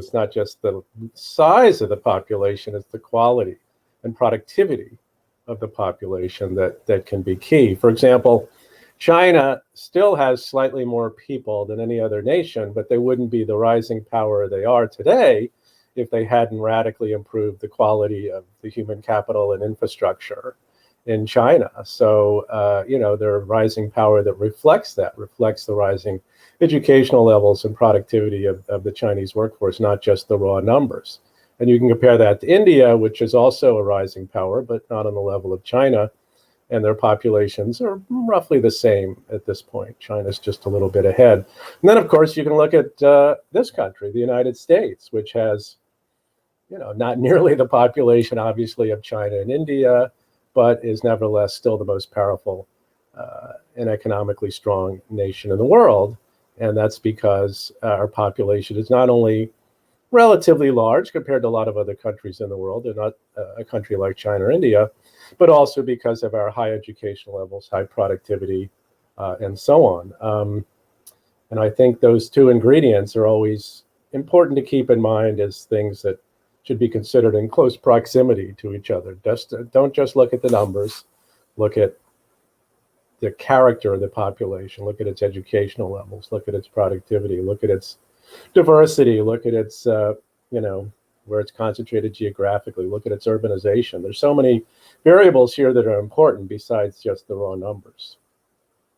it's not just the size of the population, it's the quality and productivity of the population that can be key. For example, China still has slightly more people than any other nation, but they wouldn't be the rising power they are today if they hadn't radically improved the quality of the human capital and infrastructure in China. So, they're a rising power that reflects the rising educational levels and productivity of the Chinese workforce, not just the raw numbers. And you can compare that to India, which is also a rising power, but not on the level of China. And their populations are roughly the same at this point. China's just a little bit ahead. And then, of course, you can look at this country, the United States, which has, not nearly the population, obviously, of China and India, but is nevertheless still the most powerful and economically strong nation in the world. And that's because our population is not only relatively large compared to a lot of other countries in the world. They're not a country like China or India, but also because of our high educational levels, high productivity, and so on. And I think those two ingredients are always important to keep in mind as things that should be considered in close proximity to each other. Don't just look at the numbers, look at the character of the population, look at its educational levels, look at its productivity, look at its diversity, look at its, where it's concentrated geographically, look at its urbanization. There's so many variables here that are important besides just the raw numbers.